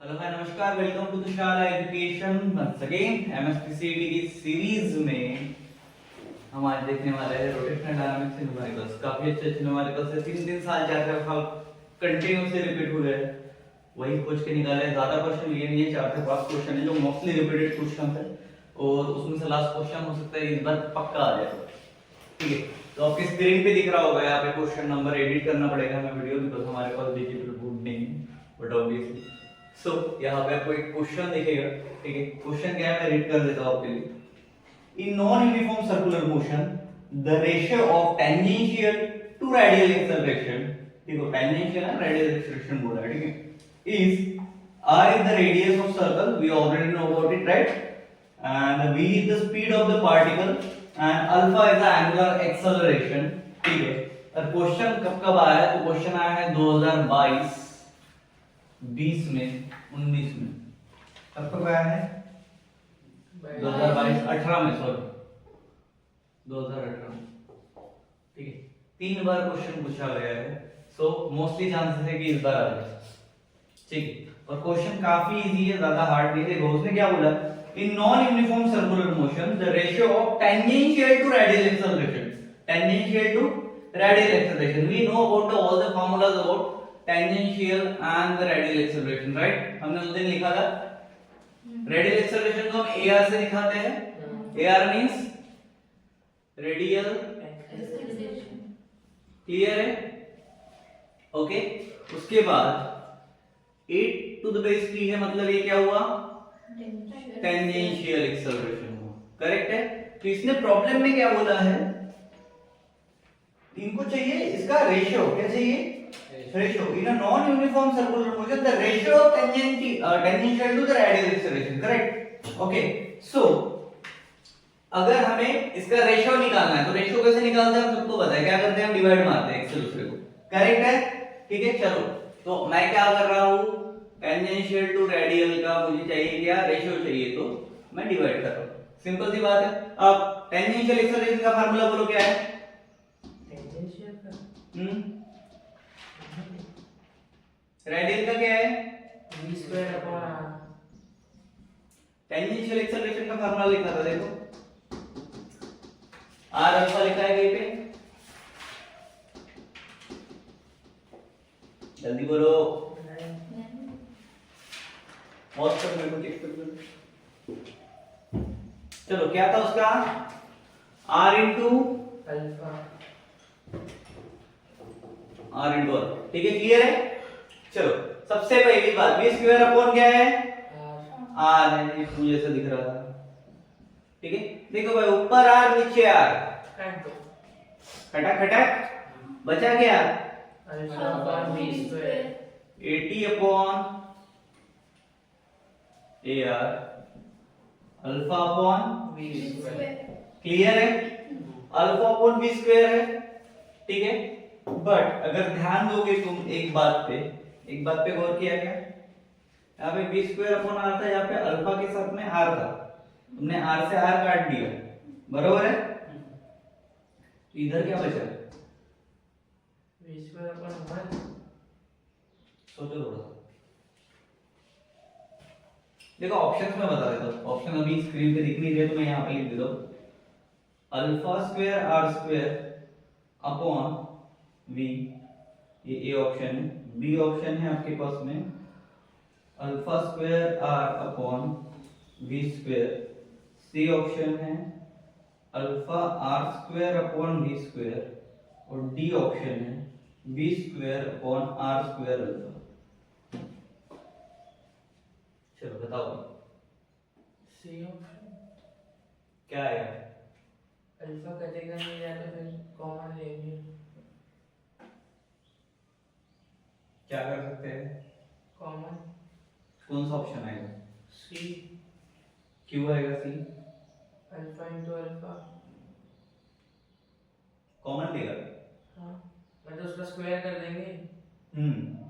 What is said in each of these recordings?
Hello hi नमस्कार, welcome to the शाला education once again. एमएसटीसीटी की सीरीज में हम आज देखने वाले हैं रोटेशनल डायनामिक्स इन न्यूमेरिकल्स। काफी अच्छे अच्छे न्यूमेरिकल्स है, 3 साल 4 साल कंटिन्यूअसली रिपीट हुए हैं। वही पूछ के निकाले हैं। ज्यादा क्वेश्चन लिए नहीं है, 4 से 5 क्वेश्चन है जो मोस्टली रिपीटेड क्वेश्चन है और उसमें से लास्ट क्वेश्चन हो सकता है इस बार पक्का आ जाए। ठीक है, तो आपकी स्क्रीन पे दिख रहा होगा, यहाँ पे क्वेश्चन नंबर एडिट करना पड़ेगा हमें वीडियो, बिकॉज हमारे पास डिजिटल बोर्ड नहीं है, बट ऑब्वियसली सो यहाँ पे आपको एक क्वेश्चन दिखेगा। ठीक है, क्वेश्चन क्या है मैं रीड कर देता हूँ आपके लिए। In non uniform circular motion the ratio of tangential to radial acceleration, देखो टेंजेंशियल है रेडियल एक्सेलरेशन बोला है, ठीक है, is r is the radius of circle, we already know about it, right? And v is the speed of the particle and alpha is the angular acceleration। ठीक है, और question कब कब आया है? तो क्वेश्चन आया है 2022 20 में 19 में। कब कब आया है? 2022 18 में, सॉरी 2018 में। ठीक है, 3 बार क्वेश्चन पूछा गया है, सो मोस्टली चांसेस है कि इस बार आ जाए। ठीक है, और क्वेश्चन काफी इजी है, ज्यादा हार्ड नहीं है। देखो उसने क्या बोला, in non uniform circular motion the ratio of tangential to radial acceleration, tangential to radial acceleration, we know about all the formulas about tangential and the radial acceleration, right? हमने उस दिन लिखा था रेडियल एक्सेलरेशन को हम AR से दिखाते हैं। AR means radial acceleration, clear है? ओके, उसके बाद 8 टू द बेस 3 है, मतलब ये क्या हुआ? टेंजेंशियल एक्सेलरेशन हुआ, करेक्ट है? तो इसने प्रॉब्लम में क्या बोला है, इनको चाहिए इसका रेशियो, क्या चाहिए? Ratio in a non uniform circular motion the ratio of tangential to the radial acceleration, correct? Okay, so अगर हमें इसका रेशियो निकालना है तो रेशियो कैसे निकालते हैं हम सबको पता है, क्या करते हैं हम? डिवाइड मारते हैं एक से दूसरे को, करेक्ट है? ठीक है, चलो तो मैं क्या कर रहा हूं, टेंजेंशियल टू रेडियल का मुझे चाहिए क्या? रेशियो चाहिए, तो मैं डिवाइड कर रहा हूं, सिंपल सी बात है। अब टेंजेंशियल एक्सेलरेशन का फार्मूला बोलो क्या है? टेंजेंशियल का रेडियल का क्या है? v square upon r। Tangential acceleration का फार्मूला लिखा था, देखो r अल्फा लिखा है कहीं पे, जल्दी बोलो, और सब मेरे को चेक कर दो। चलो क्या था उसका? r into alpha, r into alpha, ठीक है, क्लियर है? चलो सबसे पहली बात, v स्क्वायर अपॉन क्या है? r है, ये मुझे ऐसा दिख रहा था, ठीक है? देखो भाई, ऊपर r नीचे r, खटक खटक बचा क्या? Alpha upon v square, 80 upon ar, alpha upon v square, clear है? अल्फा अपॉन v स्क्वायर है, ठीक है? बट अगर ध्यान दोगे तुम एक बात पे गौर किया क्या? यहाँ पे v स्क्वायर अपॉन r था, यहाँ पे अल्फा के साथ में r था, तुमने r से r काट दिया, बरोबर है? तो इधर क्या बचा? v square upon 1। सोचो थोड़ा, देखो ऑप्शंस में बता देता हूँ, ऑप्शन अभी स्क्रीन पे दिख नहीं रहे तो मैं यहाँ पे लिख देता हूँ, alpha square r square upon v, ये ए ऑप्शन है। बी ऑप्शन है आपके पास में alpha square r upon v square. C option है alpha r square upon v square, और डी ऑप्शन है v square upon r square alpha. चलो बताओ, सी ऑप्शन क्या आएगा? अल्फा कटेगा नहीं या तो फिर कॉमन लेंगे, क्या कर सकते हैं? कॉमन कौन सा ऑप्शन आएगा? सी, क्यों आएगा सी? अल्फा इंटू अल्फा, कॉमन लेगा? हाँ मतलब उसका स्क्वायर कर देंगे,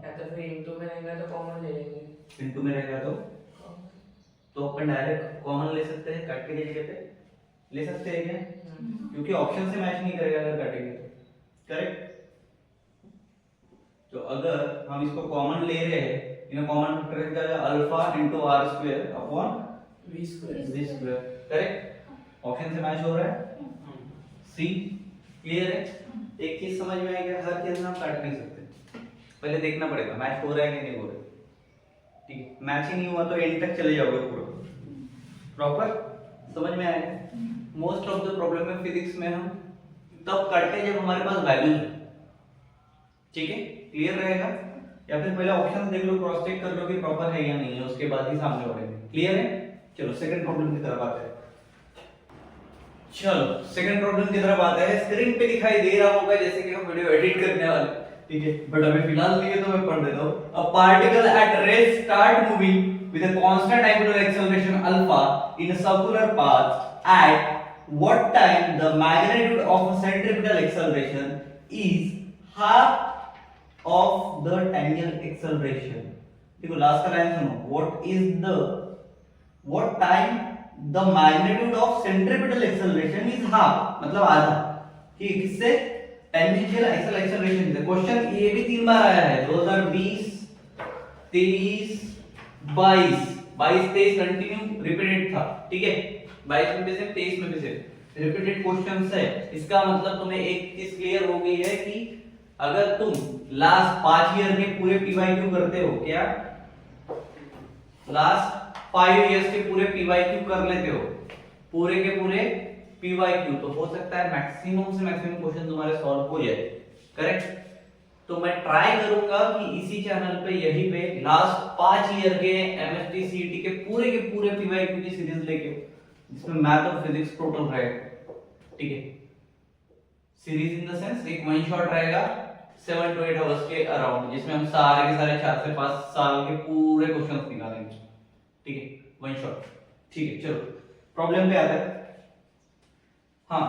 या तो फिर इंटू में रहेगा तो कॉमन ले लेंगे, इनटू में रहेगा तो कॉमन, तो अपन डायरेक्ट कॉमन ले सकते हैं, काट के जगह पे ले सकते हैं क्या? क्योंकि ऑप्शन से मैच नहीं करेगा अगर काटेंगे तो, करेक्ट? तो अगर हम इसको कॉमन ले रहे हैं इन्हें कॉमन फैक्टर निकल जाएगा alpha into r square upon v square v square. Correct, option से मैच हो रहा है, सी। क्लियर है? एक चीज समझ में आई क्या, हर केस में हम काट नहीं सकते, पहले देखना पड़ेगा मैच हो रहा है कि नहीं हो रहा है। ठीक है, मैच ही नहीं हुआ तो एंड तक चले जाओगे पूरा। प्रॉपर समझ में आएगा? मोस्ट ऑफ द प्रॉब्लम में फिजिक्स में हम तब काटते हैं जब हमारे पास वैल्यूज है। ठीक है, क्लियर रहेगा? या फिर पहले ऑप्शन देख लो, क्रॉस चेक कर लो कि प्रॉपर है या नहीं है, उसके बाद ही सामने बढ़ेंगे। क्लियर है? चलो सेकंड प्रॉब्लम की तरफ आते हैं। चलो सेकंड प्रॉब्लम की तरफ आते हैं। स्क्रीन पे दिखाई दे रहा होगा जैसे कि हम वीडियो एडिट करने वाले, ठीक है, बट अभी फिलहाल नहीं है तो मैं पढ़ देता हूं। A particle at rest start moving with a constant angular acceleration alpha in a circular path at what time the magnitude of a centripetal acceleration is half of the tangential acceleration। देखो last का line सुनो, what time the magnitude of centripetal acceleration is half, मतलब आधा। ठीक है, किससे? Tangential acceleration से। Question ये भी 3 बार आया है, 2020, 23, 22, 23 कंटिन्यू रिपीटेड था। ठीक है, 22 में भी से 23 में भी से रिपीटेड क्वेश्चंस है। इसका मतलब तुम्हें एक चीज क्लियर हो गई है कि अगर तुम लास्ट 5 ईयर के पूरे पीवाईक्यू करते हो, क्या लास्ट 5 इयर्स के पूरे पीवाईक्यू कर लेते हो, पूरे के पूरे पीवाईक्यू, तो हो सकता है मैक्सिमम से मैक्सिमम क्वेश्चन तुम्हारे सॉल्व हो जाए। करेक्ट? तो मैं ट्राई करूंगा कि इसी चैनल पे यहीं पे लास्ट 5 ईयर के एमएसटी सीईटी के पूरे पीवाईक्यू की सीरीज लेके, जिसमें मैथ और फिजिक्स टोटल रहेगा। ठीक है, सीरीज इन द सेंस एक वन शॉट रहेगा 7 to 8 आवर्स के अराउंड, जिसमें हम सारे के सारे 4 से 5 साल के पूरे क्वेश्चंस निकालेंगे। ठीक है, वन शॉट। ठीक है, चलो प्रॉब्लम पे आते हैं। हाँ,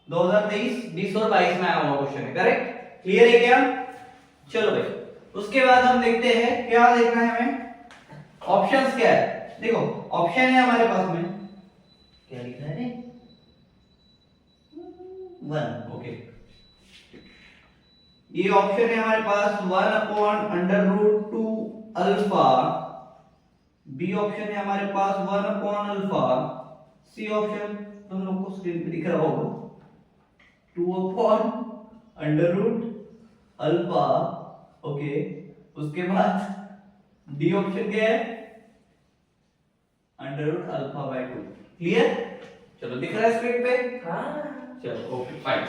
2023, 20 और 22 में आया हुआ क्वेश्चन है। करेक्ट? क्लियर है क्या? चलो भाई, उसके बाद हम देखते हैं क्या देखना है हमें। ऑप्शंस क्या है? देखो ऑप्शन है हमारे पास में, क्या लिखा है? 1। ओके, ये ऑप्शन है हमारे पास 1/√2 अल्फा, बी ऑप्शन है हमारे पास 1/अल्फा, सी ऑप्शन तुम लोग को स्क्रीन पे दिख रहा होगा 2/√अल्फा। ओके, उसके बाद डी ऑप्शन क्या है? √अल्फा/2। क्लियर? चलो दिख रहा है स्क्रीन पे? हाँ। चलो ओके फाइन।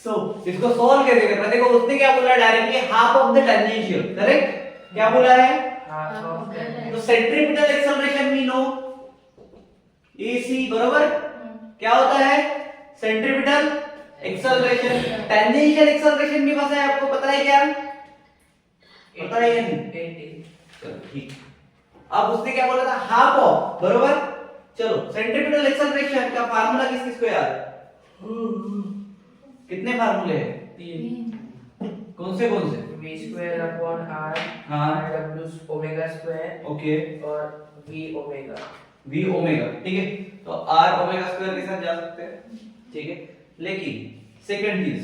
सो इसको सॉल्व कैसे करना है? देखो उसने क्या बोला directly, half of the tangential. Correct? क्या बोला है? Half of the. तो centripetal acceleration we know, AC बराबर क्या होता है? Centripetal acceleration. टेंजेंशियल एक्सेलरेशन भी पता है, आपको पता है क्या? पता है या नहीं? 80। चलो ठीक। अब उसने क्या बोला था? हाफ ऑफ, बराबर। चलो सेंट्रीपिटल एक्सेलरेशन का फार्मूला किस किस को याद है? कितने फार्मूले हैं? 3। कौन से कौन से? v square upon r, हाँ। w ओमेगा स्क्वायर, ओके, और v ओमेगा। v omega. ठीक है, तो r ओमेगा स्क्वायर के साथ जा सकते हैं। ठीक है, लेकिन सेकंड चीज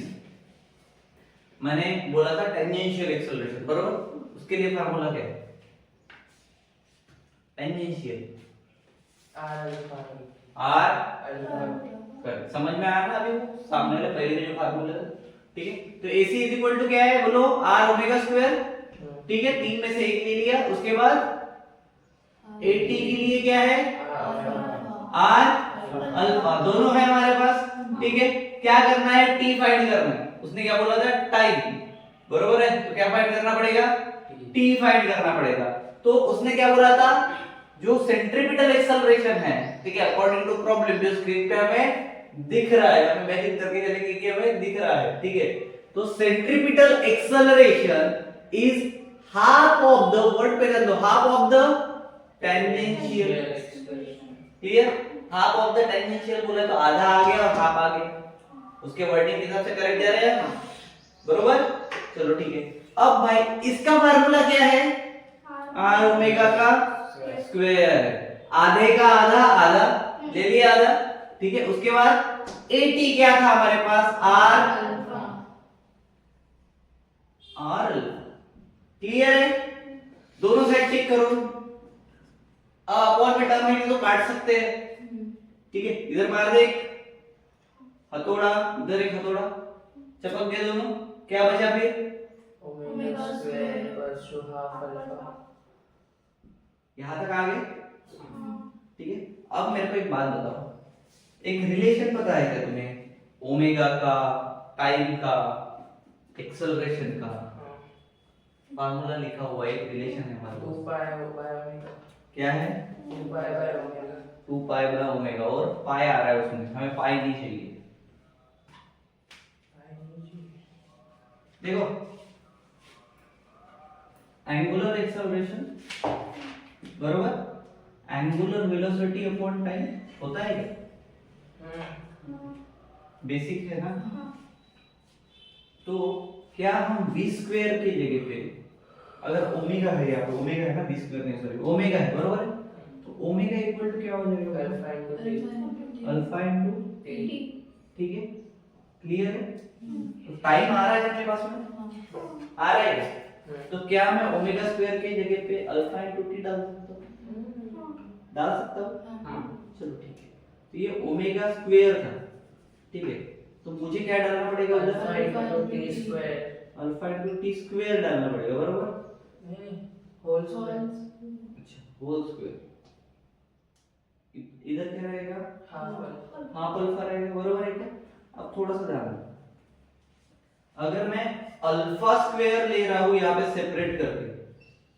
मैंने बोला था टेंजेंशियल एक्सेलरेशन, बराबर। उसके लिए फार्मूला क्या है? Tangential r alpha. r alpha. कर समझ में आया ना अभी वो सामने वाले पहले जो फार्मूला था। ठीक है, तो AC इज इक्वल टू क्या है बोलो? r omega square. ठीक है, 3 में से 1 ले लिया, उसके बाद 80 के लिए क्या है? r alpha. दोनों है हमारे पास। ठीक है, क्या करना है? t फाइंड करना है। उसने क्या बोला था? टाइम, बरोबर है? तो क्या फाइंड करना पड़ेगा? t फाइंड करना पड़ेगा। तो उसने क्या बोला था? जो सेंट्रीपिटल एक्सेलरेशन है, ठीक है, अकॉर्डिंग टू प्रॉब्लम जो स्क्रीन पे हमें दिख रहा है, हमें मैजिक करके चलेंगे कि हमें दिख रहा है। ठीक है, तो centripetal acceleration is half of the, word पे कर दो, half of the tangential. Clear? Half of the tangential बोले तो आधा आ गया और हाफ आ गया, उसके वर्डिंग के हिसाब से करेक्ट जा रहे हैं, बरोबर। चलो ठीक है, अब भाई इसका फार्मूला क्या है? r ओमेगा का स्क्वायर। आधे का आधा, आधा ले लिया आधा। ठीक है, उसके बाद 80 क्या था हमारे पास? r। क्लियर है? दोनों साइड चेक करो, अपॉन में टर्म है तो काट सकते हैं, ठीक है। इधर मार दे एक हथौड़ा, इधर एक हथौड़ा, चपक गए दोनों, क्या बचा फिर omega square equals to half alpha. यहां तक आ गए, ठीक है। अब मेरे को एक बात बताओ, एक रिलेशन पता है क्या तुम्हें ओमेगा का, टाइम का, एक्सेलरेशन का? फार्मूला लिखा हुआ एक रिलेशन है हमारे 2 पास, पाई ओमेगा। क्या है 2 pi by omega. 2 pi by omega, और पाई आ रहा है उसमें, हमें पाई नहीं चाहिए। देखो एंगुलर एक्सेलरेशन बरोबर एंगुलर वेलोसिटी अपॉन टाइम होता है क्या? बेसिक है ना। तो क्या हम v स्क्वायर की जगह पे, अगर ओमेगा है, यहाँ पे ओमेगा है ना, v स्क्वायर नहीं सॉरी ओमेगा है बरोबर है, तो ओमेगा इक्वल टू क्या हो जाएगा? Alpha into T. Alpha into T. ठीक है, क्लियर है। तो टाइम आ रहा है अपने पास में, आ रहा है, तो क्या मैं ओमेगा स्क्वायर के जगह पे अल्फा इनटू टी डाल सकता हूँ? डाल सकता हूँ, चलो ठीक है। तो ये ओमेगा स्क्वायर था, ठीक है, तो मुझे क्या डालना पड़ेगा उधर? Alpha into T square. Alpha into T square डालना पड़ेगा बरोबर। नहीं, होल स्क्वायर। अच्छा, होल स्क्वायर, इधर क्या रहेगा? Half alpha. हाफ अल्फा रहेगा बरोबर है क्या? अब थोड़ा सा ध्यान दो, अगर मैं अल्फा स्क्वायर ले रहा हूं यहाँ पे सेपरेट करके,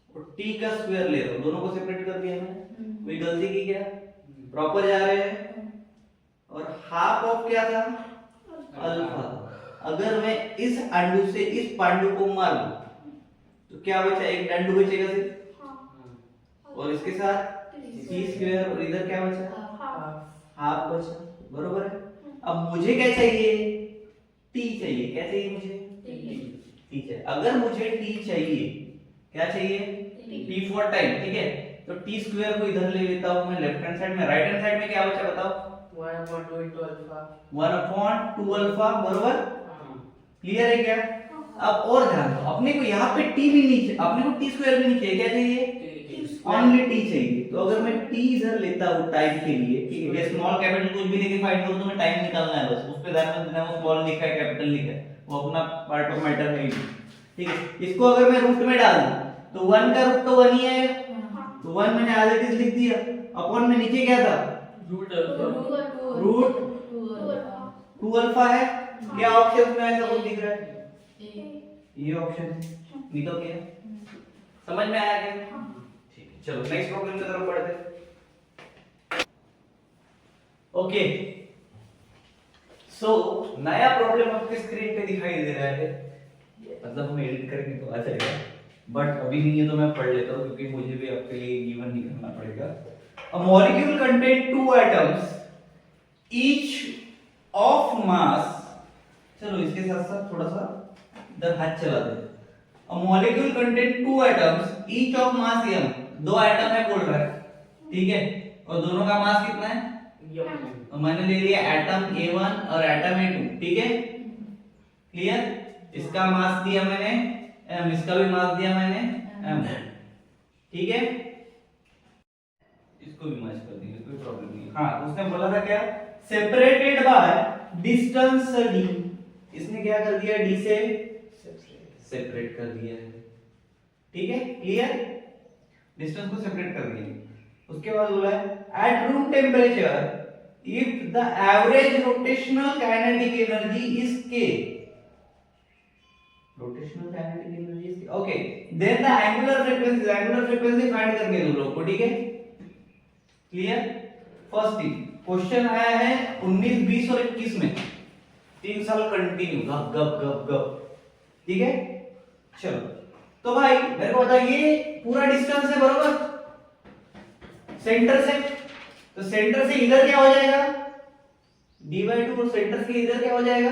और टी का स्क्वायर ले रहा हूं, दोनों को सेपरेट कर दिया मैंने, कोई गलती की क्या? प्रॉपर जा रहे हैं। और हाफ ऑफ क्या था? अल्फा। अगर मैं इस अंडू से इस पांडु को मार दूं तो क्या बचा? एक डंडू बचेगा सिर्फ, और इसके साथ टी स्क्वायर, और इधर क्या बचा? हाफ बचा बरोबर है। अब मुझे क्या चाहिए? टी चाहिए। क्या चाहिए मुझे? टी चाहिए। अगर मुझे टी चाहिए, क्या चाहिए? टी फॉर टाइम, ठीक है। तो टी स्क्वायर को इधर ले लेता हूं मैं लेफ्ट हैंड साइड में, राइट हैंड साइड में क्या बचा बताओ? 1/2 इनटू अल्फा। 1/2 अल्फा बरोबर, क्लियर है क्या? अब और ध्यान दो, अपने को यहाँ पे टी भी नहीं चाहिए, अपने को टी स्क्वायर भी नहीं चाहिए, क्या चाहिए? ओनली टी चाहिए। तो अगर मैं टी इधर लेता हूँ टाइम के लिए, ठीक है, स्मॉल कैपिटल कुछ भी लेके फाइंड करो, तुम्हें टाइम निकालना है बस, उस पे ध्यान मत देना वो स्मॉल लिखा है कैपिटल लिखा है, वो अपना पार्ट ऑफ मैटर है ही, ठीक है। इसको अगर मैं रूट में डाल दूं तो 1 का रूट तो 1 ही आएगा, तो 1 मैंने एज इट इज लिख दिया, अपॉन में नीचे क्या था? Root alpha. रूट 2 अल्फा है। क्या ऑप्शन में ऐसा कुछ दिख रहा है? ये ऑप्शन निकल गया, समझ में आया क्या? ठीक है, चलो नेक्स्ट प्रॉब्लम की तरफ बढ़ते हैं। ओके, सो नया प्रॉब्लम आपके स्क्रीन पे दिखाई दे रहा है, मतलब हम एडिट करेंगे तो आ जाएगा, बट अभी नहीं है तो मैं पढ़ लेता हूँ क्योंकि मुझे भी आपके लिए गिवन नहीं करना पड़ेगा। A molecule contain 2 atoms each of mass, चलो इसके साथ साथ थोड़ा सा इधर हाथ चला दे। A molecule contain 2 atoms each of mass m, 2 atom है बोल रहा है, ठीक है, और दोनों का मास कितना है? तो मैंने ले लिया एटम A1 और एटम A2, ठीक है, क्लियर। इसका मास दिया मैंने m, इसका भी मास दिया मैंने m, ठीक है, इसको भी मैच कर देंगे, कोई प्रॉब्लम नहीं। हाँ, उसने बोला था क्या? सेपरेटेड बाय डिस्टेंस d, इसने क्या कर दिया? d से सेपरेट कर दिया है, ठीक है, क्लियर, डिस्टेंस को सेपरेट कर दिया। उसके बाद बोला है at room temperature if the average rotational kinetic energy is k, rotational kinetic energy is k, okay, then the angular frequency find करके दो लोग को, ठीक है, क्लियर। फर्स्ट थिंग, क्वेश्चन आया है 19, 20 और 21 में, 3 साल कंटिन्यू गप गप गप गप, ठीक है। चलो तो भाई मेरे को बताइए, पूरा डिस्टेंस है बरोबर सेंटर से, तो सेंटर से इधर क्या हो जाएगा? d/2, और सेंटर से इधर क्या हो जाएगा?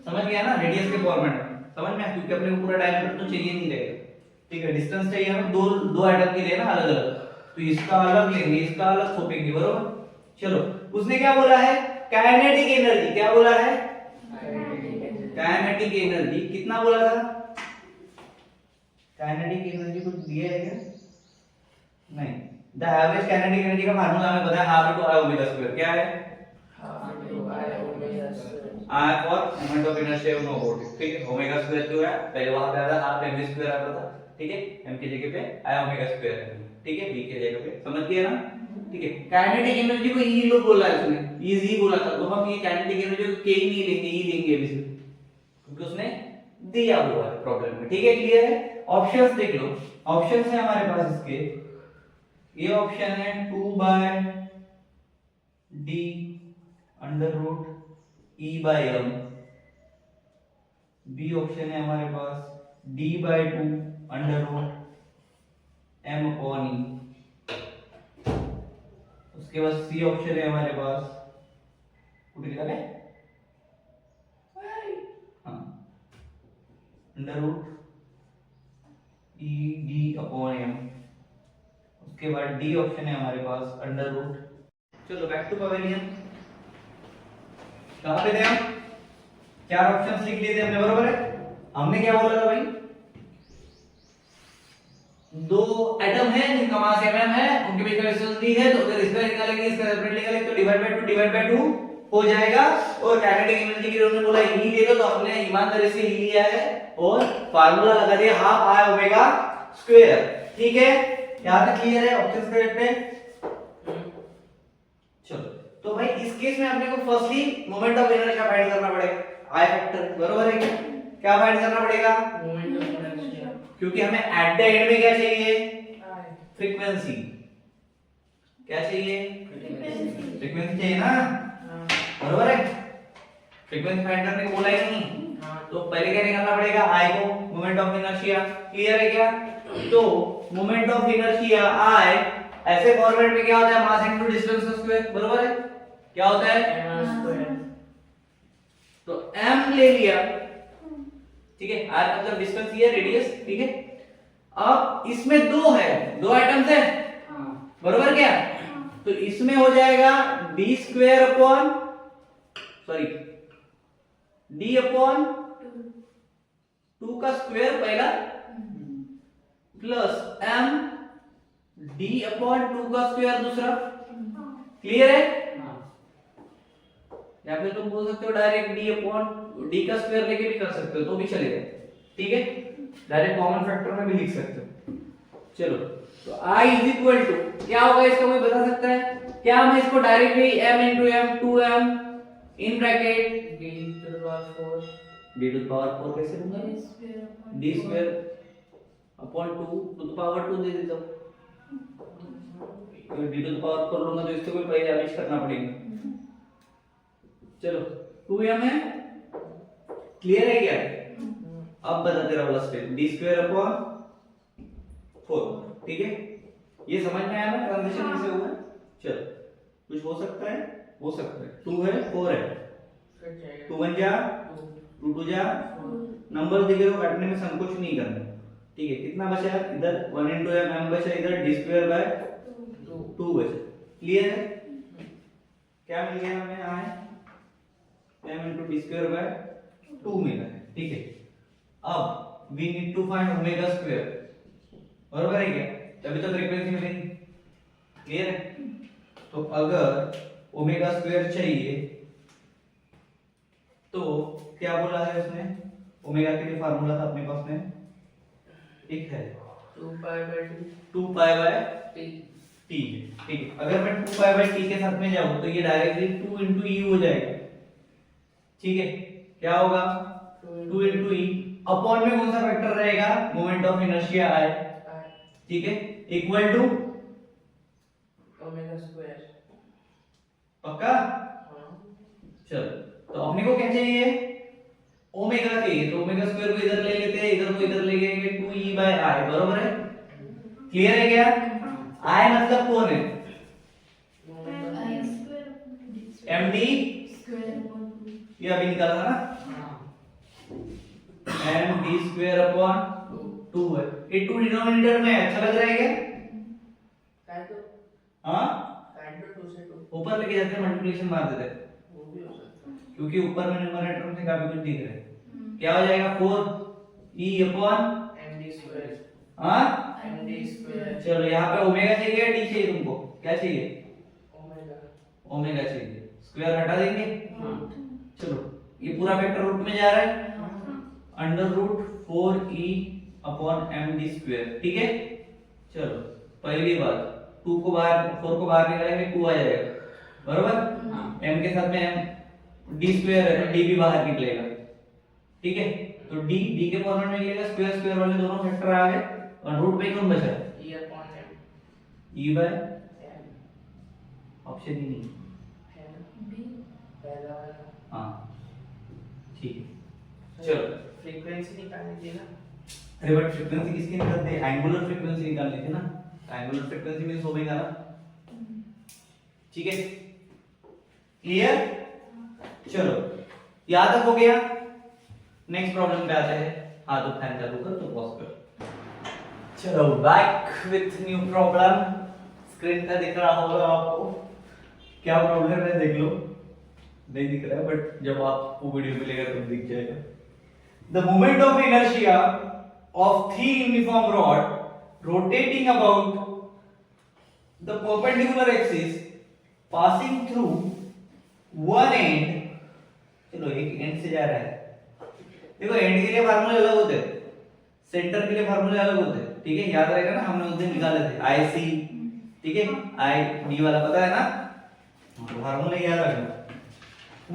समझ गया ना, रेडियस के फॉर्मेट में समझ में, क्योंकि अपने को पूरा डायमीटर तो चाहिए नहीं रहेगा, ठीक है, डिस्टेंस चाहिए हमें दो एटम के लिए ना अलग अलग, तो इसका अलग लेंगे, इसका अलग थोपेंगे बरोबर। चलो, उसने क्या बोला है? काइनेटिक एनर्जी, क्या बोला है? काइनेटिक एनर्जी कितना बोला था? काइनेटिक एनर्जी कुछ दिया है क्या? नहीं। द एवरेज काइनेटिक एनर्जी का फार्मूला हमें पता है half into I omega square. क्या है? Half into I omega square. I for moment of inertia no rotate. ठीक है, ओमेगा स्क्वायर जो है पहले वहां पे आता था हाफ एम स्क्वायर आता था। ठीक है, m की जगह पे आई ओमेगा स्क्वायर है। ठीक है, v की जगह पे। समझ गए ना? ठीक है, काइनेटिक एनर्जी को e लो बोला है उसने, e बोला था, तो हम ये काइनेटिक एनर्जी को k नहीं लेंगे, e लेंगे अभी से, क्योंकि उसने दिया हुआ है प्रॉब्लम में। ठीक है, क्लियर है? ऑप्शंस देख लो। ऑप्शंस है हमारे पास इसके, ये ऑप्शन है 2/d under root e/m। B option है हमारे पास d/2 अंडर रूट m/e। उसके बाद सी ऑप्शन है हमारे पास, कुछ लिखा है हाँ, अंडर रूट e/d/m। उसके बाद डी ऑप्शन है हमारे पास अंडर रूट। चलो बैक टू पवेलियन। कहां पे थे हम? चार ऑप्शंस लिख लिए थे हमने, बरोबर है? हमने क्या बोला था भाई? दो एटम है जिनका मास mm है, उनके बीच में डिस्टेंस d है, तो अगर इसका निकालेंगे इसका सेपरेट निकालेंगे तो डिवाइड बाय 2 हो जाएगा। और काइनेटिक एनर्जी के लिए उन्होंने बोला e ले लो, तो हमने ईमानदारी से e लिया है और फार्मूला लगा दिया हाफ आई ओमेगा स्क्वायर। ठीक है, यहां तक क्लियर है? ऑप्शंस करेक्ट है? चलो, तो भाई इस केस में अपने को firstly moment of inertia find करना पड़ेगा, आई फैक्टर, बरोबर है क्या? क्या फाइंड करना पड़ेगा? मोमेंट ऑफ इनर्शिया, क्योंकि हमें एट द एंड में क्या चाहिए? फ्रीक्वेंसी। क्या चाहिए? फ्रीक्वेंसी चाहिए ना, बरोबर है? फ्रीक्वेंसी फाइंड करने को बोला ही नहीं, तो पहले क्या निकालना पड़ेगा? आई को, मोमेंट ऑफ इनर्शिया। क्लियर है क्या? तो मोमेंट ऑफ इनर्शिया आई ऐसे फॉर्मेट में क्या होता है? मास इनटू डिस्टेंस का स्क्वायर, बरोबर है? क्या होता है? m square. तो m ले लिया, ठीक है, r मतलब डिस्टेंस ये रेडियस। ठीक है, अब इसमें दो है, दो आइटम्स है, बरोबर क्या? तो इसमें हो जाएगा d square upon sorry d upon 2 का स्क्वायर पहला प्लस m d अपॉन 2 का स्क्वायर दूसरा। क्लियर है? या फिर तुम बोल सकते हो डायरेक्ट d अपॉन d का स्क्वायर लेके भी कर सकते हो, तो भी चलेगा। ठीक है, डायरेक्ट कॉमन फैक्टर में भी लिख सकते हो। चलो, तो I इज इक्वल टू क्या होगा इसका कोई बता सकता है? क्या मैं इसको directly m into m 2m in bracket d to the power 4 d to the power 4 कैसे लूंगा? d square upon 2 to the power 2 दे देता हूं। तो d to the power 4 लूंगा तो इसको भी पहले अरेंज करना पड़ेगा। चलो 2m है, क्लियर है क्या? अब बता तेरा वाला स्टेप d स्क्वायर अपॉन 4। ठीक है, ये समझ में आया ना ट्रांजिशन कैसे हुआ? चलो, कुछ हो सकता है? हो सकता है। 2 है, 4 है, 2 1 जा 2 2 जा, नंबर दिखे तो काटने में संकोच नहीं करना। ठीक है, कितना बचा? इधर 1 into m बचा, इधर d स्क्वायर बाय 2 बचा। क्लियर है? क्या मिल गया हमें? आए m into d square by 2 मिला है। ठीक है, अब we need to find omega square, बरोबर है क्या? तभी तो फ्रीक्वेंसी मिलेगी। क्लियर है? तो अगर ओमेगा स्क्वायर चाहिए तो क्या बोला है उसने? ओमेगा के लिए फार्मूला था अपने पास में, एक है 2 pi by 2 pi by t। t। ठीक है, अगर मैं 2 पाई बाय t के साथ में जाऊं तो ये डायरेक्टली 2 into e हो जाएगा। ठीक है, क्या होगा? 2 into e अपॉन में कौन सा फैक्टर रहेगा? Moment of inertia I। ठीक है, इक्वल टू ओमेगा स्क्वायर। पक्का? चलो, तो अपने को क्या चाहिए? ओमेगा चाहिए, तो ओमेगा स्क्वायर को इधर ले लेते हैं, इधर को इधर ले लेंगे 2e/i, बरोबर है? क्लियर है क्या? i मतलब कौन है? md ये अभी निकाला था ना, md स्क्वायर अपॉन 2 है। ये 2 डिनोमिनेटर में अच्छा लग रहा है क्या? काय तो हाँ, काय तो 2 से 2 ऊपर लेके जाते हैं, मल्टीप्लिकेशन मार देते हैं, वो भी हो सकता है, क्योंकि ऊपर में न्यूमरेटर में काफी कुछ दिख रहा है। क्या हो जाएगा? 4 e अपॉन md स्क्वायर हाँ md स्क्वायर चलो यहाँ पे ओमेगा चाहिए या डी चाहिए तुमको, क्या चाहिए? ओमेगा। ओमेगा चाहिए, स्क्वायर हटा देंगे। हाँ चलो ये पूरा वेक्टर रूट में जा रहा है, under root 4e upon md square, ठीक है। चलो पहली बात 2 को बाहर 4 को बाहर निकालेंगे 2 आ जाएगा, बरोबर। m के साथ में m d स्क्वायर है तो d भी बाहर निकलेगा, ठीक है। तो d d के फॉर्मेट में निकलेगा, स्क्वायर स्क्वायर वाले दोनों फैक्टर आ गए और रूट पे कौन बचा? e upon m e by m option ही नहीं, b पहला वाला। हाँ ठीक है। चलो फ्रीक्वेंसी निकालनी थी ना। अरे बट फ्रीक्वेंसी किसकी निकालते हैं? एंगुलर फ्रीक्वेंसी निकालनी थी ना, एंगुलर फ्रीक्वेंसी मींस ओमेगा ना, ठीक है। क्लियर? चलो यहां तक हो गया। नेक्स्ट प्रॉब्लम पे आते हैं। हाँ तो फैन चालू कर तो पॉज कर। चलो back with new problem. Screen पे दिख रहा होगा आपको क्या प्रॉब्लम है, देख लो। नहीं दिख रहा है बट जब आपको वीडियो मिलेगा तब दिख जाएगा। The moment of inertia of three uniform rod rotating about the perpendicular axis passing through one end, चलो एक एंड से जा रहा है। देखो एंड के लिए फार्मूले अलग होते हैं, सेंटर के लिए फार्मूले अलग होते हैं, ठीक है। याद रहेगा ना, हमने उस दिन निकाले थे IC, ठीक है। आई डी वाला पता है ना, फार्मूले याद रखना।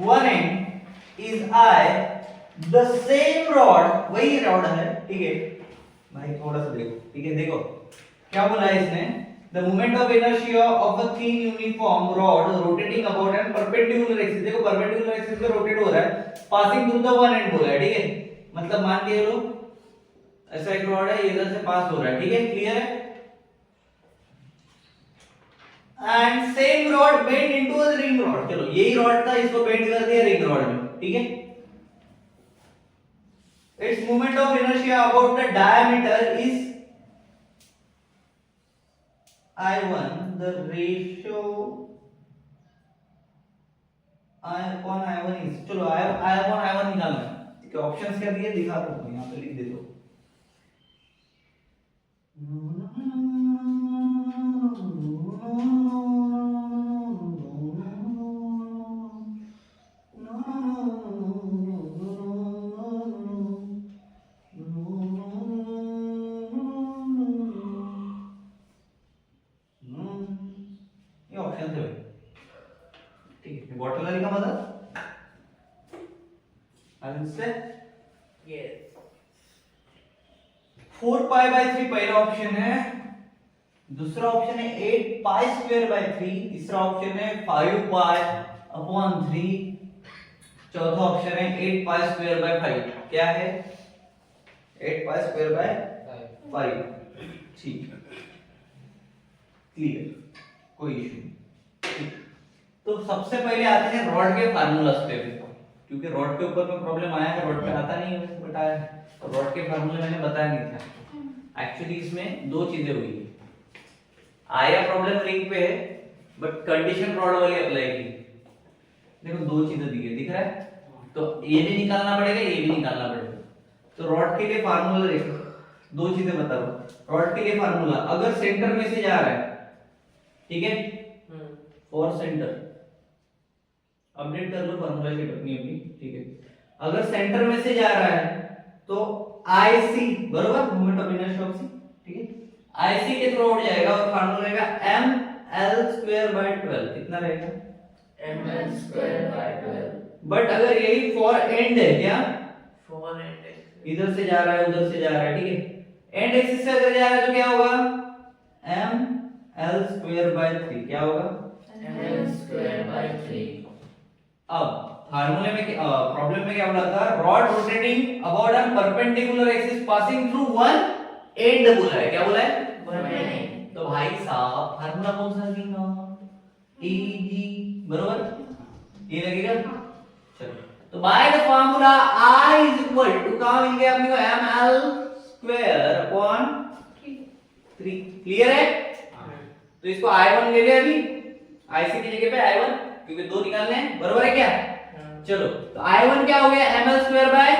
One end is I, the same rod, वही रॉड है, ठीक है भाई। थोड़ा सा देखो, ठीक है। देखो क्या बोला है इसने, the moment of inertia of a thin uniform rod rotating about an perpendicular axis। देखो perpendicular axis पे रोटेट हो रहा है, passing through the one end बोला है, ठीक है। मतलब मान के चलो ऐसा एक रॉड है, ये इधर से पास हो रहा है, ठीक है। क्लियर है? And same rod bend into a ring rod. चलो यही रॉड था, इसको बेंड कर दिया रिंग रॉड में, ठीक है। Its moment of inertia about the diameter is I1, the ratio I upon I1 is, चलो I upon I1 निकालना है, ठीक है। ऑप्शंस क्या दिए दिखा दो, यहाँ पे लिख दे दो। ये ऑप्शन थे भाई, ठीक है। बॉटल वाली का मतलब आंसर यस 4 पाई बाय 3 पहला ऑप्शन है, दूसरा ऑप्शन है 8 पाई स्क्वायर बाय 3, तीसरा ऑप्शन है 5 पाई अपॉन 3, चौथा ऑप्शन है 8 पाई स्क्वायर बाय 5। क्या है? 8 पाई स्क्वायर बाय 5, ठीक है। क्लियर, कोई इशू नहीं। तो सबसे पहले आते हैं रॉड के फार्मूलास पे, क्योंकि रॉड के ऊपर में प्रॉब्लम आया है, रॉड पे आता नहीं है, वैसे बताया है। तो रॉड के फार्मूले मैंने बताया नहीं था। एक्चुअली इसमें दो चीजें हुई है, आया प्रॉब्लम रिंग पे है बट कंडीशन रॉड वाली अप्लाई की। देखो दो चीजें दी है, दिख रहा है, तो ये भी निकालना पड़ेगा, ये भी निकालना पड़ेगा। तो रॉड के लिए फार्मूला देखो, दो चीजें बताओ। रॉड के लिए फार्मूला, अगर सेंटर में से जा रहा है, ठीक है, फॉर सेंटर अपडेट कर लो फार्मूला शीट अपनी अपनी, ठीक है। अगर सेंटर में से जा रहा है तो IC बरोबर, moment of inertia of C, ठीक है। IC के थ्रू उड़ जाएगा और फार्मूला रहेगा ml स्क्वायर बाय 12। कितना रहेगा? ml square by 12। बट अगर यही फॉर एंड है, क्या फॉर एंड इधर से जा रहा है उधर से जा रहा है, ठीक है। एंड एक्सिस से अगर जा रहा है तो क्या होगा? ml square by 3। क्या होगा? ml square by 3। अब फार्मूले में प्रॉब्लम में क्या बोला था? Rod rotating about an perpendicular axis passing through one and बोला है। क्या बोला है? One and. तो भाई साहब फार्मूला कौन सा लगेगा? Eg बरोबर, ये लगेगा। चलो तो by the formula I is equal to कहां मिल गया अपने को? ml square upon 3। क्लियर है? तो इसको I1 ले लिया अभी, IC की जगह पे I1, क्योंकि दो निकालने हैं, बरोबर है क्या? चलो तो I1 क्या हो गया? ml स्क्वायर बाय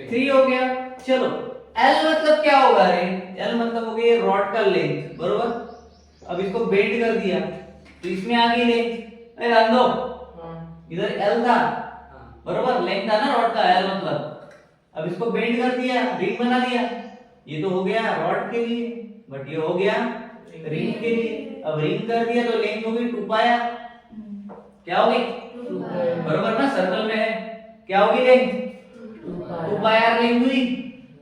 3 हो गया। चलो L मतलब क्या होगा रे? L मतलब हो गया रॉड का लेंथ, बरोबर? अब इसको बेंड कर दिया तो इसमें आ गई लेंथ। अरे अंदो, इधर L था, बरोबर? लेंथ था ना रॉड का, L मतलब। अब इसको बेंड कर दिया, रिंग बना दिया। ये तो हो गया रॉड के लिए, बट ये हो गया रिंग के लिए। अब रिंग कर दिया तो लेंथ हो गई 2 पाई। क्या होगी? 2 पाई, बरोबर ना, सर्कल में है। क्या होगी लेंथ? 2 पाई आर लेंथ हुई।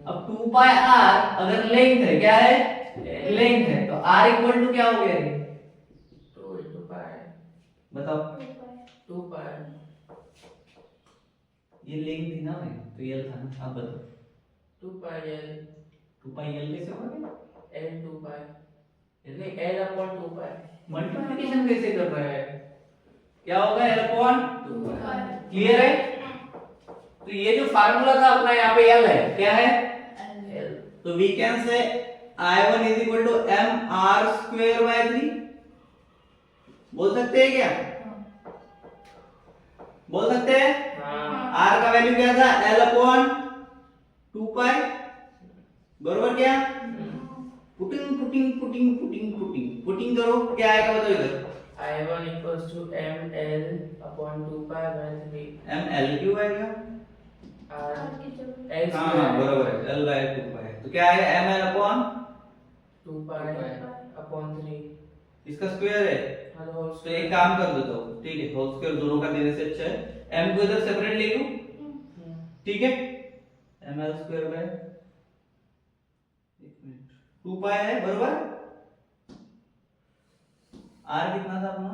अब 2 पाई आर अगर लेंथ है, क्या है? लेंथ है, तो r इक्वल टू क्या हो गया ये? 2 पाई, बताओ। 2 पाई, ये लेंथ थी ना भाई, तो ये था ना। अब बताओ 2 पाई L, 2 पाई l कैसे होगा? L 2 पाई, नहीं L अपॉन 2 पाई, मल्टीप्लिकेशन कैसे कर रहा है? क्या होगा? l अपॉन 2 पाई, क्लियर है? तो ये जो फार्मूला था अपना, यहाँ पे l है, क्या है? L, तो we can say I1 is equal to m r square by 3। बोल सकते हैं क्या? बोल सकते हैं? हाँ, r का वैल्यू क्या था? l अपॉन 2 पाई, बरोबर? क्या पुटिंग करो, क्या आएगा बताओ इधर? I1 equals to ML upon 2 pi by 3 ml क्यों आएगा? R L हाँ square बरोबर है, l बाय 2 पाई। तो क्या आएगा? ml अपॉन 2 pi upon 3 इसका स्क्वायर है। और whole तो एक काम कर देता हूँ, ठीक है, होल स्क्वायर दोनों का देने से अच्छा है m को इधर सेपरेट ले लूं, ठीक है? ml स्क्वायर बाय 2 पाई है, बरोबर? r कितना था अपना?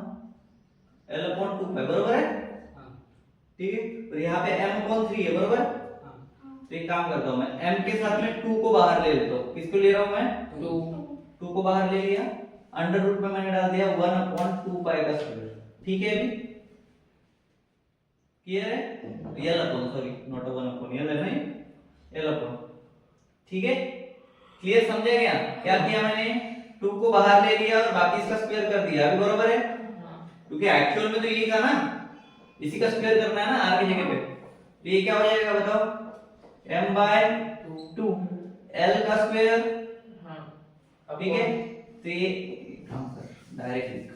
l अपॉन 2 पाई, बरोबर है? ठीक है, और यहाँ पे m अपॉन 3 है, बरोबर? तो एक काम करता हूँ, मैं m के साथ में 2 को बाहर ले लेता हूँ। किसको ले रहा हूँ मैं? 2 को बाहर ले लिया, अंडर रूट में मैंने डाल दिया 1 अपॉन 2 पाई का स्क्वायर। ठीक है? अभी क्लियर है? l upon, sorry not 1 upon, l है नहीं, l अपॉन। ठीक है, क्लियर? समझे क्या? क्या किया मैंने? 2 को बाहर ले लिया और बाकी इसका स्क्वायर कर दिया। अभी बरोबर है? क्योंकि एक्चुअल में तो यही था ना, इसी का स्क्वायर करना है ना r की जगह पे। तो ये क्या हो जाएगा बताओ? m बाय 2 l का स्क्वायर। ठीक है, तो ये काम कर डायरेक्ट लिख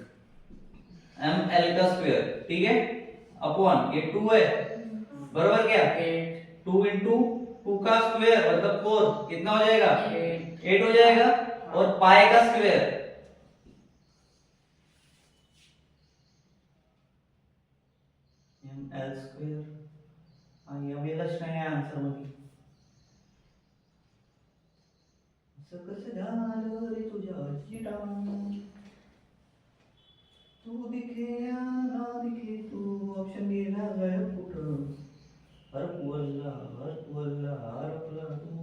m l का स्क्वायर, ठीक है, अपॉन ये 2 है, बरोबर? क्या 2 into 2 का स्क्वायर मतलब 4, कितना हो जाएगा? 8 हो जाएगा। और पाई का स्क्वायर ml स्क्वायर। हाँ, ये लक्ष्य है आंसर मध्ये। असं कसं झालं रे तुझ्या चिटा, तू दिखे या ना दिखे तू, ऑप्शन गेला गायब कुठं? हरपवला हरपला तू,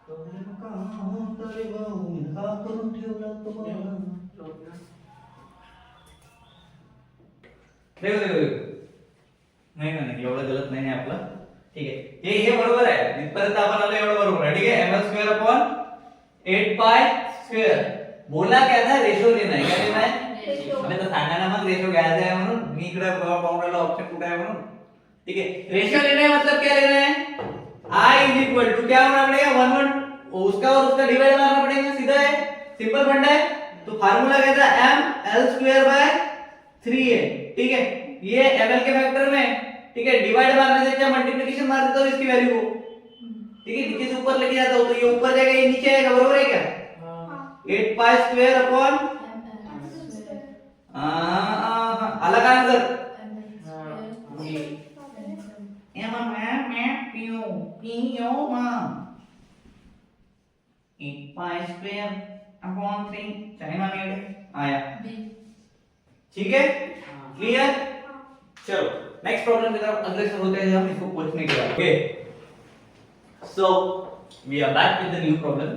कळलं का तरी वाहून का करून ठेवला तुम्हाला? देखो देखो देखो, नाही एवढं गलत नाही आहे आपलं, ठीक आहे? हे बरोबर आहे, इथपर्यंत आपण आलो एवढं बरोबर आहे, ठीक आहे? ml स्क्वेअर अपॉन 8 पाई स्क्वेअर। बोला क्या था? रेशो लेना है, क्या लेना है? हमें तो सांगा ना मग रेशो घ्यायचा आहे म्हणून, मी इकडे बाउंड्रीला ऑप्शन कुठे आहे म्हणून, ठीक है? रेशो लेना है मतलब क्या लेना है? i इज इक्वल टू क्या होना पड़ेगा? 1 1 उसका और उसका डिवाइड मारना पड़ेगा, सीधा है, सिंपल फंडा है। तो फार्मूला कहता है m l स्क्वायर बाय 3 है, ठीक है? ये ml के फैक्टर में, ठीक है, डिवाइड मारने से अच्छा मल्टीप्लिकेशन मार देता हूं इसकी वैल्यू को, ठीक है? नीचे से ऊपर लेके जाता हूं तो ये ऊपर जाएगा, ये नीचे आएगा, बरोबर है क्या? 8 पाई स्क्वायर अपॉन अलग आंसर अपॉन 3 चाइना मेड आया, ठीक है? क्लियर? चलो नेक्स्ट प्रॉब्लम की तरफ अग्रसर होते हैं हम इसको पूछने के बाद। Okay, so we are back with the new problem.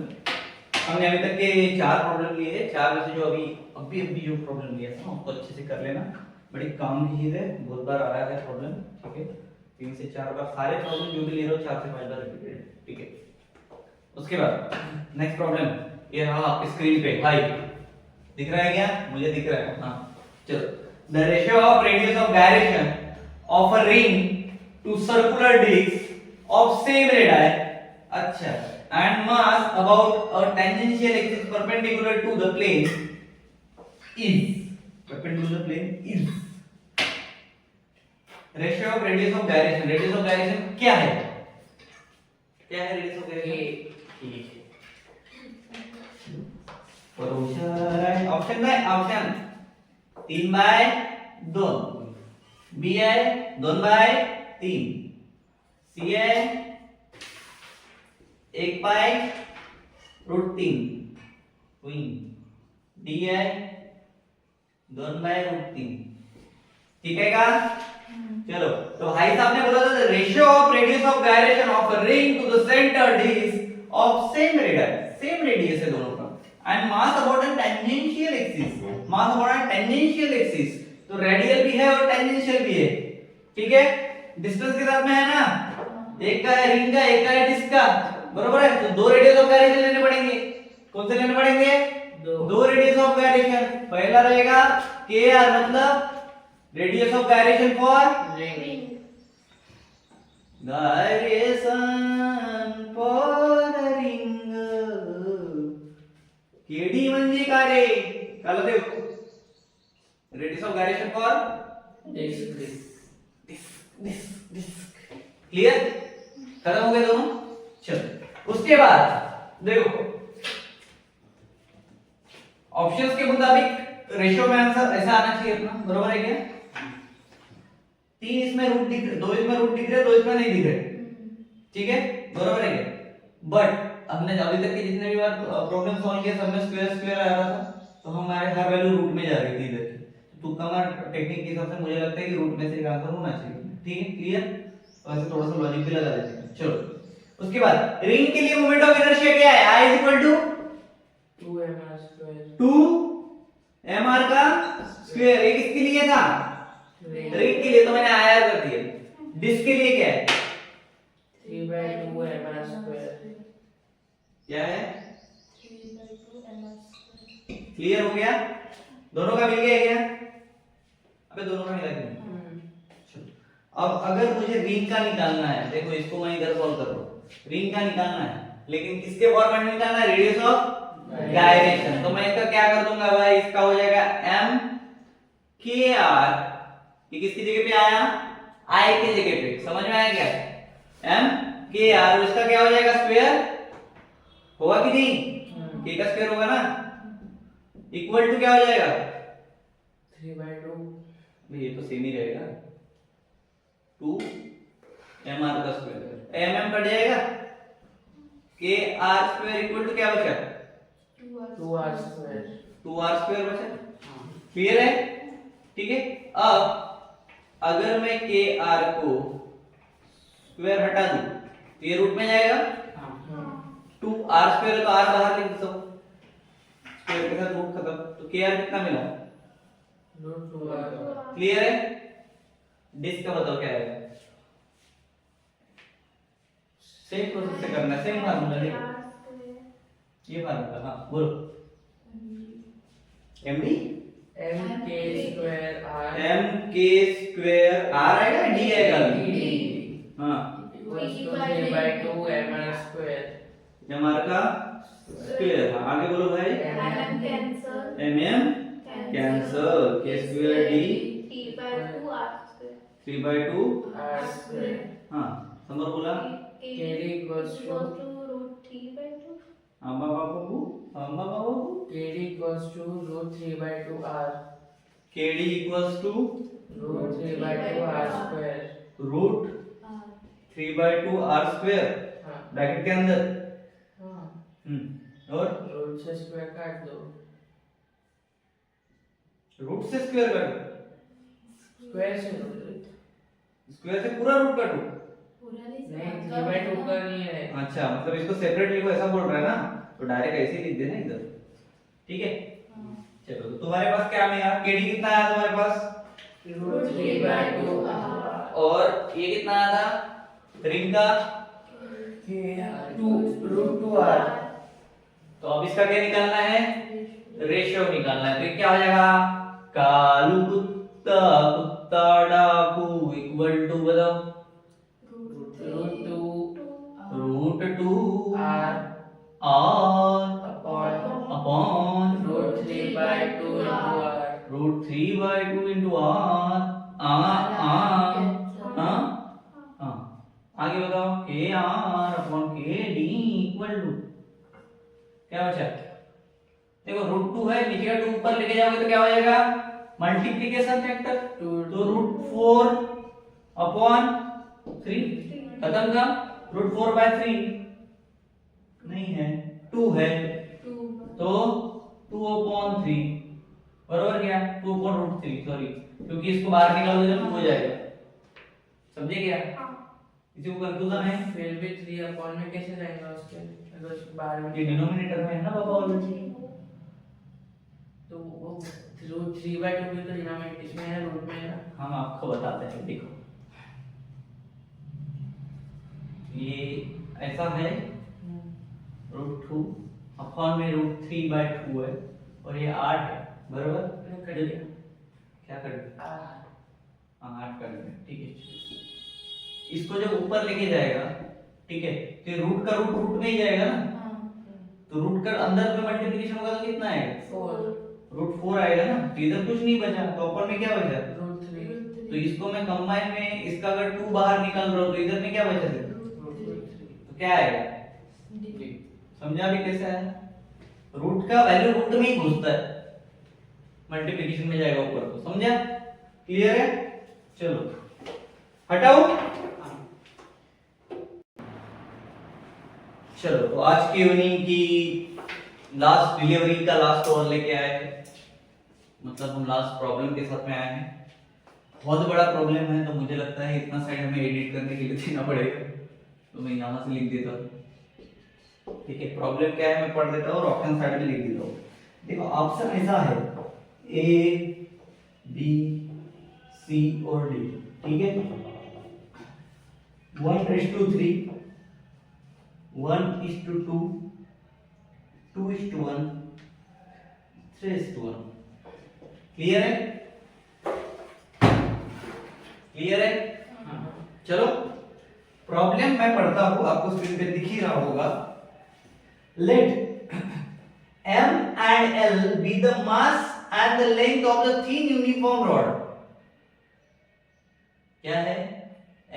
हमने अभी तक के 4 प्रॉब्लम लिए थे, 4 में से जो अभी जो प्रॉब्लम लिया था उसको अच्छे से कर लेना, बड़ी काम की चीज है, बहुत बार आ रहा है प्रॉब्लम, ठीक है? 3 से 4 बार सारे प्रॉब्लम जो भी ले रहे हो 4 से 5 बार रिपीटेड है, ठीक है? उसके बाद नेक्स्ट प्रॉब्लम ये रहा आपकी स्क्रीन पे, हाई दिख रहा है क्या? मुझे दिख रहा है, हाँ चलो। The ratio of radius of gyration of a ring to circular disc of same radii, अच्छा, and mass about a tangential axis perpendicular to the plane is, perpendicular plane is ratio of radius of gyration. Radius of gyration क्या है, क्या है radius of gyration? ठीक है, option है, option 3/2, B है 2/3, सी है 1/√3, क्वीन, डी है 2/√3। ठीक है का? चलो, तो भाई साहब ने बोला था ratio of radius of gyration of a ring to the centre is of same radius, same radius है दोनों का, and mass about an tangential axis, mass about an tangential axis, तो रेडियल भी है और टेंजेंशियल भी है। ठीक है, डिस्टेंस के साथ में है ना, एक का है रिंग का, एक का है डिस्क का, बरोबर है, तो दो रेडियस ऑफ गायरेशन लेने पड़ेंगे। कौन से लेने पड़ेंगे? दो रेडियस ऑफ गायरेशन। पहला रहेगा के आर, मतलब radius of gyration for ring, gyration for ring, KD म्हणजे काय रे, काला देव, radius of gyration for this, clear, खत्म हो गए दोनों। चलो, उसके बाद देखो ऑप्शंस के मुताबिक रेशियो में आंसर ऐसा आना चाहिए अपना, बरोबर है क्या? 3 इसमें रूट दिख रहे, 2 इसमें रूट दिख रहे, 2 इसमें नहीं दिख रहे, ठीक है, बरोबर है क्या? बट हमने अभी तक के जितने भी बार प्रॉब्लम सॉल्व किया सब में स्क्वायर स्क्वायर आ रहा था, तो हमारे हर वैल्यू रूट में जा रही थी इधर की, तो तुक्का मार टेक्निक के हिसाब से मुझे लगता है कि रूट में से एक आंसर होना चाहिए। ठीक है, क्लियर, तो ऐसे थोड़ा सा लॉजिक भी लगा देते हैं। चलो, उसके बाद रिंग के लिए मोमेंट ऑफ इनर्शिया क्या है? I equal to 2mr square, 2mr का स्क्वायर। ये किसके लिए था? रिंग के लिए, तो मैंने आर कर दिया। डिस्क के लिए क्या है? 3/2mr स्क्वायर, क्या है? 3/2mr square. क्लियर हो गया? दोनों का मिल गया क्या? अबे दोनों का मिला क्या? अब अगर मुझे रिंग का निकालना है, देखो इसको मैं इधर सॉल्व कर रहा हूं, रिंग का निकालना है, लेकिन किसके फॉर्मेट में निकालना है? Radius of gyration. तो मैं इसका क्या कर दूंगा भाई, इसका हो जाएगा m k r, ये किसकी जगह पे आया? I की जगह पे, समझ में आया क्या? m k r, और इसका क्या हो जाएगा? स्क्वायर होगा कि नहीं? k का स्क्वायर होगा ना, इक्वल टू क्या हो जाएगा? 3/2, ये तो सेम ही रहेगा, 2mr का स्क्वायर, mm कट जाएगा, kr स्क्वायर इक्वल टू क्या बचा? 2r स्क्वायर, 2r स्क्वायर बचा। क्लियर है? ठीक है, अब अगर मैं kr को स्क्वायर हटा दूं तो ये रूट में जाएगा, 2r स्क्वायर, तो r बाहर लिख दो, स्क्वायर के साथ रूट खत्म, तो kr कितना मिला? √2r। क्लियर है? डिस्क का बताओ क्या आएगा? सेम प्रोसेस से करना है, सेम फार्मूला देखो, ये फार्मूला, हाँ बोलो, md mk square r, mk square r आएगा, d आएगा, हाँ, equals to 3/2mr square, mr का स्क्वायर, हाँ आगे बोलो भाई, mm cancel, k square d 3/2 r square, हाँ समर बोला, kd इक्वल्स टू अम्मा बाबू, अम्मा बाबू, kd equals to √3/2r, kd equals to √3/2r square, root 3/2 r square, हाँ ब्रैकेट के अंदर, हाँ, और रूट से स्क्वायर काट दो, रूट से स्क्वायर काटो, स्क्वायर से रूट, स्क्वायर से पूरा रूट काटो, नहीं 3/2 करनी है, अच्छा मतलब इसको सेपरेट लिखो ऐसा बोल रहा है ना, तो डायरेक्ट ऐसे ही लिख देना इधर, ठीक है। चलो तो तुम्हारे पास क्या आया? केडी कितना आया तुम्हारे पास? √3/2r, और ये कितना आया था रिंग का? 2√2r, तो अब इसका क्या निकालना है? रेशियो निकालना है, तो ये क्या हो जाएगा? कालू कुत्ता कुत्ता डाकू इक्वल टू बताओ √2 2 r r upon upon root 3 by 2 into r. root 3 by 2 into r आगे बताओ k r upon k d equal to क्या बचा? देखो रूट 2 है, नीचे का 2 ऊपर लेके जाओगे तो क्या हो जाएगा? Multiplication factor. तो रूट 4 अपॉन 3 खत्म का। रूट 4 बाय 3 नहीं है, 2 है तो 2 अपॉन 3 बराबर क्या? 2 अपॉन रूट 3 सॉरी, क्योंकि इसको बाहर निकालोगे तो 2 हो जाएगा। समझे क्या? किसी को कंफ्यूजन है? फिर भी 3 अपॉन में कैसे जाएगा उसके? अगर बाहर में ये डिनोमिनेटर में है ना पापा ऑलरेडी। तो वो रूट 3 by 2 भी तो डिनोमिनेटर इसमें है, रूट में है। हम आपको बताते हैं, देखो ये ऐसा है, रूट 2 अपॉन में रूट 3 by 2 है और ये 8 है बराबर। कट गया क्या कर दिया? आर 8 कर दिया, ठीक है। इसको जब ऊपर लेके जाएगा, ठीक है, तो रूट का रूट रूट में ही जाएगा ना, तो रूट का अंदर में मल्टीप्लिकेशन होगा तो कितना आएगा? 4 रूट 4 आएगा ना, तो इधर कुछ नहीं बचा, तो ऊपर में क्या बचा? रूट 3 तो इसको मैं कंबाइन में, इसका अगर 2 बाहर निकल रहा हूं तो इधर में क्या बचा है? तो क्या आएगा? समझा भी कैसे आया? रूट का वैल्यू रूट में ही घुसता है, मल्टीप्लिकेशन में जाएगा ऊपर को। समझा? क्लियर है? चलो हटाओ। चलो तो आज की इवनिंग की लास्ट डिलीवरी का लास्ट और लेके आए थे, मतलब हम लास्ट प्रॉब्लम के साथ में आए हैं। बहुत बड़ा प्रॉब्लम है, तो मुझे लगता है इतना साइड हमें एडिट करने के लिए देना पड़ेगा, तो मैं यहाँ से लिख देता हूँ। ठीक है, प्रॉब्लम क्या है मैं पढ़ देता हूँ और ऑप्शन साइड में लिख देता हूँ। देखो ऑप्शन ऐसा है ए बी सी और डी, ठीक है। 1:3, 1:2, 2:1, 3:1। क्लियर है? क्लियर है? चलो प्रॉब्लम मैं पढ़ता हूं, आपको स्क्रीन पे दिख ही रहा होगा। Let M and L be the mass and the length of the thin uniform rod। क्या है?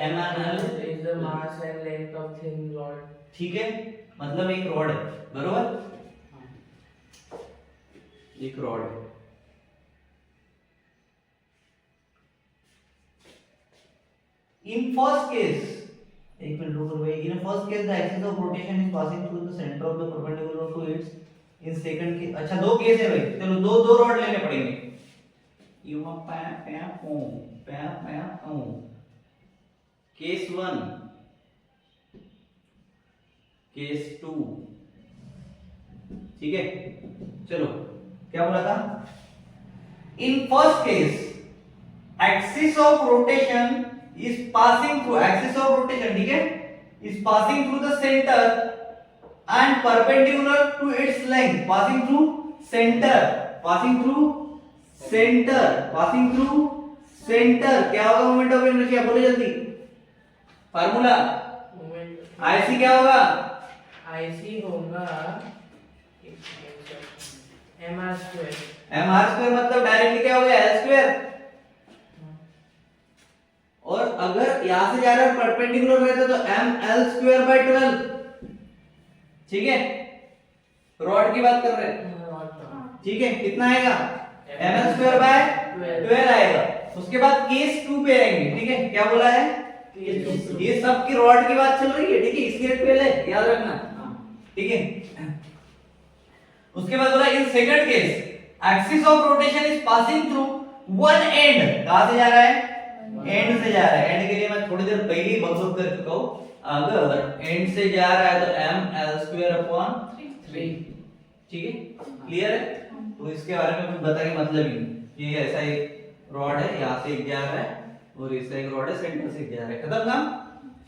M and L is the mass and length of thin rod। ठीक है, मतलब एक रॉड है बरोबर, एक रॉड है। In first case, एक मिनट रुको भाई। In first case the axis of rotation is passing through the center of the perpendicular to its। in second case, अच्छा दो केस है भाई, चलो दो दो रॉड लेने पड़ेंगे। यू हम केस 1, केस 2, ठीक है। चलो क्या बोला था? In first case axis of rotation is passing through, axis of rotation, ठीक है, is passing through the center and perpendicular to its length, passing through center, passing through center, passing through center। क्या होगा moment of inertia? बोलो जल्दी formula. IC क्या होगा? IC होगा mr²। mr² मतलब डायरेक्टली क्या हो गया? l²। और अगर यहां से जा रहा है परपेंडिकुलर रहता तो ml²/12, ठीक है। रॉड की बात कर रहे हैं, ठीक है। कितना आएगा? ml²/12 आएगा। उसके बाद केस 2 पे आएंगे, ठीक है। क्या बोला है? ये सब की रॉड की बात चल रही है, ठीक है, इसलिए 12 है, याद रखना, ठीक है। उसके बाद बोला in second case axis of rotation is passing through one and. कहां से जा रहा है? एंड से जा रहा है। एंड के लिए मैं थोड़ी देर पहले ही बकबक कर चुका हूं। अगर एंड से जा रहा है तो ml²/3, ठीक है। क्लियर है? तो इसके बारे में कुछ बता के मतलब ही नहीं। ये ऐसा एक रॉड है, यहां से एक जा रहा है और इससे एक रॉड है, सेंटर से एक जा रहा है। खत्म काम,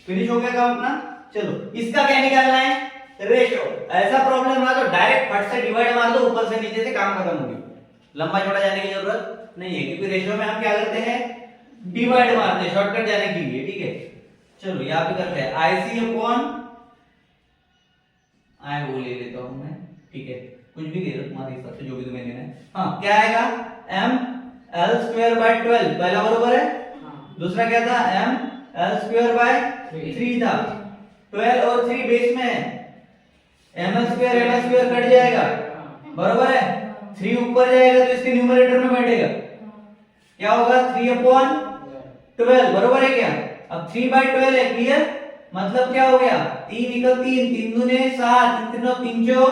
फिनिश हो गया काम अपना। चलो इसका क्या निकालना है? रेशियो। ऐसा प्रॉब्लम रहा तो डायरेक्ट फट से डिवाइड मार दो, ऊपर से नीचे से काम खत्म हो गया। लंबा चौड़ा जाने की जरूरत नहीं है, क्योंकि रेशियो में हम क्या करते हैं? डिवाइड मारते हैं शॉर्टकट जाने के लिए, ठीक है। चलो यहां पे करते हैं IC अपॉन आए वो ले लेता हूँ मैं, ठीक है, कुछ भी ले लो तुम्हारे हिसाब से जो भी तुम्हें लेना है। हाँ क्या आएगा, m l स्क्वायर बाय 12, पहला बरोबर है। दूसरा क्या था, m l स्क्वायर बाय 3 था। 12 और 3 बेस में है, ml स्क्वायर कट जाएगा, बरोबर है। 3 ऊपर जाएगा तो इसके न्यूमरेटर में बैठेगा, क्या होगा 3/12, बरोबर है क्या। अब 3/12 है, क्लियर, मतलब क्या हो गया, 3 निकल 3, 3 दूने 7, 3 3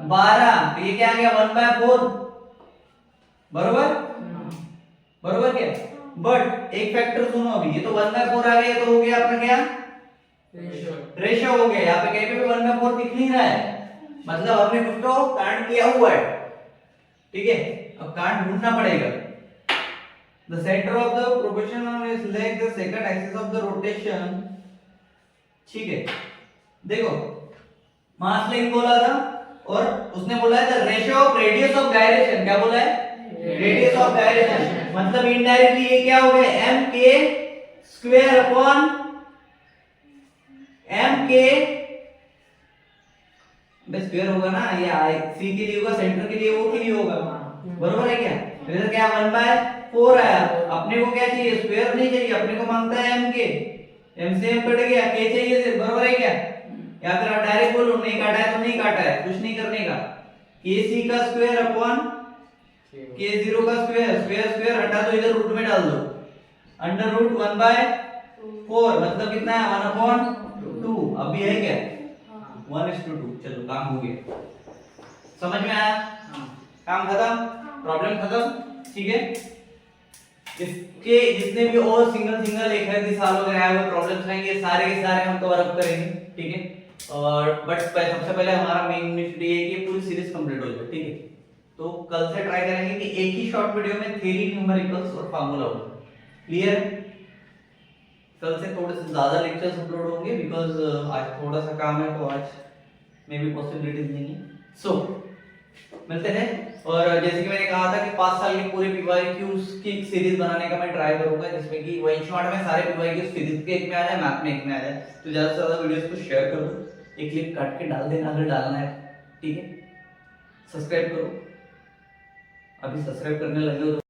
12, तो ये क्या आ गया 1/4, बरोबर, बरोबर क्या। बट एक फैक्टर सुनो, अभी ये तो 1/4 आ गया, तो हो गया अपना क्या, रेशियो हो गया। यहाँ पे कहीं पे भी 1/4 दिख नहीं रहा है, मतलब हमने कुछ तो कांड किया हुआ है, ठीक है। अब कांड ढूंढना पड़ेगा। The center of the proportion is like the second axis of the rotation, ठीक है। देखो मास लाइन बोला था और उसने बोला है the ratio of radius of gyration, क्या बोला है, रेडियस ऑफ गायरेशन, मतलब इनडायरेक्टली ये क्या हो गया m k square upon m k, बस स्क्वायर होगा ना, ये i c के लिए होगा, सेंटर के लिए, वो के लिए होगा, बरोबर है क्या। तो क्या 1/4 आया, अपने को क्या चाहिए, स्क्वायर नहीं चाहिए, अपने को मांगता है m k, m से m कट गया, k चाहिए सिर्फ, बरोबर है क्या। या फिर आप डायरेक्ट बोलो नहीं काटा है तो नहीं काटा है, कुछ नहीं करने का, kc का स्क्वायर अपॉन k0 का स्क्वायर, स्क्वायर हटा दो, इधर रूट में डाल दो, अंडर रूट 1/4, मतलब कितना है 1/2, अभी है क्या 1:2, चलो काम हो गया, समझ में आया, काम खत्म, प्रॉब्लम खत्म, ठीक है। इसके जितने भी और सिंगल एक है साल वगैरह आए हुए प्रॉब्लम्स रहेंगे, सारे के सारे हम कवर अप करेंगे, ठीक है। और बट सबसे पहले हमारा मेन मिशन ये है कि पूरी सीरीज कंप्लीट हो जाए, ठीक है। तो कल से ट्राई करेंगे कि एक ही शॉर्ट वीडियो में थ्योरी, न्यूमेरिकल्स और फार्मूला हो, क्लियर। कल से थोड़े से ज्यादा लेक्चर्स अपलोड होंगे बिकॉज आज थोड़ा सा काम है, तो आज में भी पॉसिबिलिटीज नहीं है। सो मिलते हैं, और जैसे कि मैंने कहा था कि 5 साल के पूरे पीवाईक्यूज की एक सीरीज बनाने का मैं ट्राई करूंगा, जिसमें कि वन शॉट में सारे पीवाईक्यूज फिजिक्स के एक में आ जाए, मैथ में एक में आ जाए। तो ज्यादा से ज्यादा वीडियोस को शेयर करो, एक क्लिप काट के डाल देना अगर डालना है, ठीक है। सब्सक्राइब करो, अभी सब्सक्राइब करने लगे हो